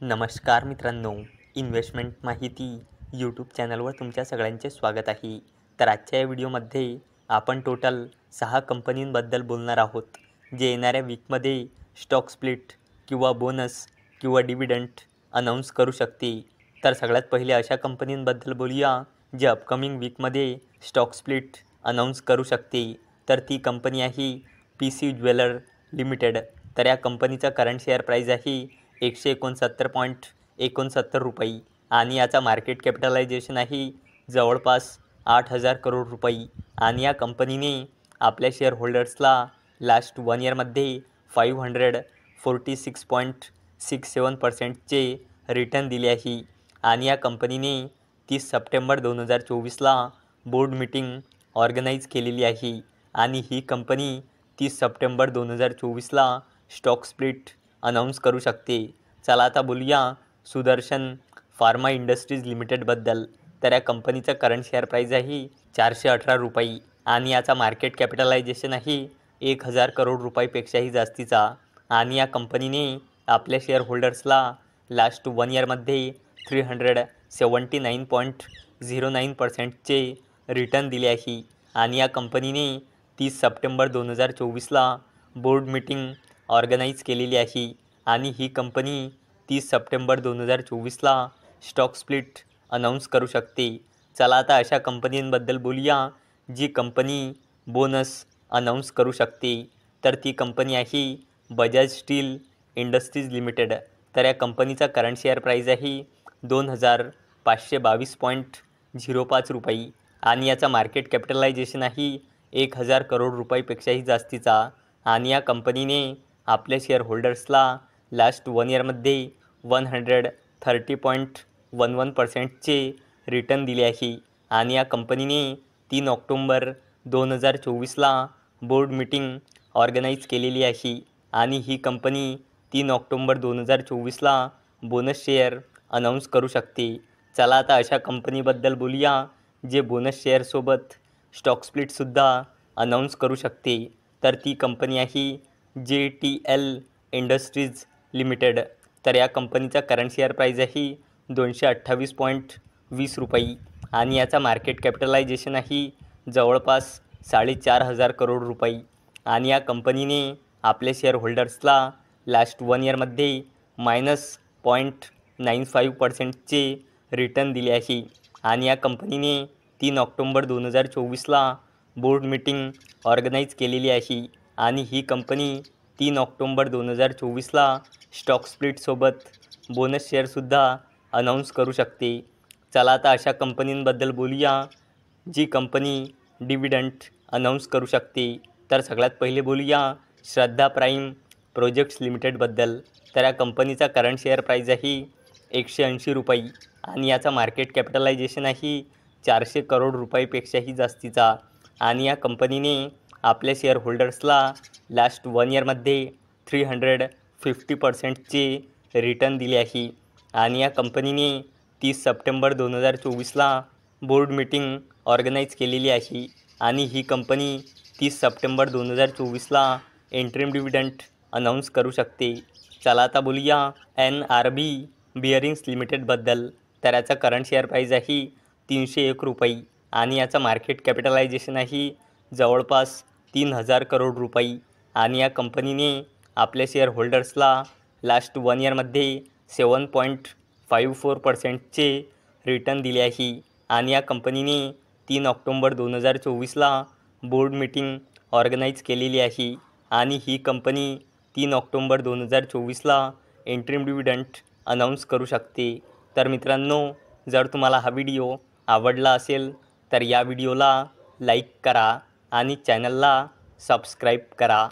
नमस्कार मित्रांनो, इन्व्हेस्टमेंट माहिती यूट्यूब चॅनलवर तुमच्या सगळ्यांचे स्वागत आहे. तर आजच्या या व्हिडिओमध्ये आपण टोटल 6 कंपनींबद्दल बोलणार आहोत, जे येणाऱ्या वीकमध्ये स्टॉक स्प्लिट किंवा बोनस किंवा डिव्हिडंड अनाऊन्स करू शकते. तर सगळ्यात पहिले अशा कंपनींबद्दल बोलूया, जे अपकमिंग वीकमध्ये स्टॉक स्प्लिट अनाऊन्स करू शकते. तर ती कंपनी आहे PC ज्वेलर लिमिटेड. तर या कंपनीचा करंट शेअर प्राईज आहे 169.69 रुपये आणि याचा मार्केट कॅपिटलायझेशन आहे जवळपास 8,000 करोड रुपये. आणि या कंपनीने आपल्या शेअर होल्डर्सला लास्ट 1 इयरमध्ये 546.67%चे रिटर्न दिले आहे. आणि या कंपनीने 30 सप्टेंबर 2024ला बोर्ड मीटिंग ऑर्गनाईज केलेली आहे. आणि ही कंपनी 30 सप्टेंबर 2024ला स्टॉक स्प्लिट अनाऊन्स करू शकते. चला आता बोलूया सुदर्शन फार्मा इंडस्ट्रीज लिमिटेडबद्दल. तर या कंपनीचा करंट शेअर प्राईज आहे 418 रुपये आणि याचा मार्केट कॅपिटलायझेशन आहे 1,000 करोड रुपयापेक्षाही जास्तीचा. आणि या कंपनीने आपल्या शेअर होल्डर्सला लास्ट 1 इयरमध्ये 379.09%चे रिटर्न दिले आहे. आणि या कंपनीने 30 सप्टेंबर 2024ला बोर्ड मीटिंग ऑर्गनाईज केलेली आहे. आणि ही कंपनी 30 सप्टेंबर 2024ला स्टॉक स्प्लिट अनाऊन्स करू शकते. चला आता अशा कंपनींबद्दल बोलूया, जी कंपनी बोनस अनाऊन्स करू शकते. तर ती कंपनी आहे बजाज स्टील इंडस्ट्रीज लिमिटेड. तर या कंपनीचा करंट शेअर प्राईज आहे 2,522.05 रुपये आणि याचा मार्केट कॅपिटलायझेशन आहे 1,000 करोड रुपयापेक्षाही जास्तीचा. आणि या कंपनीने आपल्या शेअर होल्डर्सला लास्ट 1 इयरमध्ये 130.11%चे रिटर्न दिले आहे. आणि या कंपनीने 3 ऑक्टोंबर 2024ला बोर्ड मीटिंग ऑर्गनाईज केलेली आहे. आणि ही कंपनी 3 ऑक्टोंबर 2024ला बोनस शेअर अनाऊन्स करू शकते. चला आता अशा कंपनीबद्दल बोलूया, जे बोनस शेअरसोबत स्टॉक स्प्लिटसुद्धा अनाऊन्स करू शकते. तर ती कंपनी आहे JTL इंडस्ट्रीज लिमिटेड. तर या कंपनीचा करंट शेअर प्राईज आहे 228.20 रुपये आणि याचा मार्केट कॅपिटलायझेशन आहे जवळपास 4,500 करोड रुपये. आणि या कंपनीने आपल्या शेअर होल्डर्सला लास्ट 1 इयरमध्ये -0.95%चे रिटर्न दिले आहे. आणि या कंपनीने 3 ऑक्टोंबर 2024ला बोर्ड मीटिंग ऑर्गनाईज केलेली आहे. आणि ही कंपनी 3 ऑक्टोंबर 2024ला स्टॉक स्प्लिटसोबत बोनस शेअरसुद्धा अनाऊन्स करू शकते. चला आता अशा कंपनींबद्दल बोलूया, जी कंपनी डिव्हिडंड अनाऊन्स करू शकते. तर सगळ्यात पहिले बोलूया श्रद्धा प्राईम प्रोजेक्ट्स लिमिटेडबद्दल. तर या कंपनीचा करंट शेअर प्राईज आहे 180 रुपये आणि याचा मार्केट कॅपिटलायझेशन आहे 400 करोड रुपयापेक्षाही जास्तीचा. आणि या कंपनीने आपल्या शेअर होल्डर्सला लास्ट 1 इयरमध्ये 350%चे रिटर्न दिले आहे. आणि या कंपनीने 30 सप्टेंबर 2024ला बोर्ड मीटिंग ऑर्गनाईज केलेली आहे. आणि ही कंपनी 30 सप्टेंबर 2024ला इंटरिम डिव्हिडंड अनाऊन्स करू शकते. चला आता बोलूया NRB बिअरिंग्स लिमिटेडबद्दल. तर याचा करंट शेअर प्राईज आहे 301 रुपये आणि याचा मार्केट कॅपिटलायझेशन आहे जवळपास 3,000 करोड रुपये. आणि या कंपनीने आपल्या शेअर होल्डर्सला लास्ट 1 इयरमध्ये 7.54%चे रिटर्न दिले आहे. आणि या कंपनीने 3 ऑक्टोंबर 2024ला बोर्ड मीटिंग ऑर्गनाईज केलेली आहे. आणि ही कंपनी 3 ऑक्टोंबर 2024ला इंटरिम डिव्हिडंड अनाऊन्स करू शकते. तर मित्रांनो, जर तुम्हाला हा व्हिडिओ आवडला असेल तर या व्हिडिओला लाईक करा आणि चॅनलला सबस्क्राईब करा.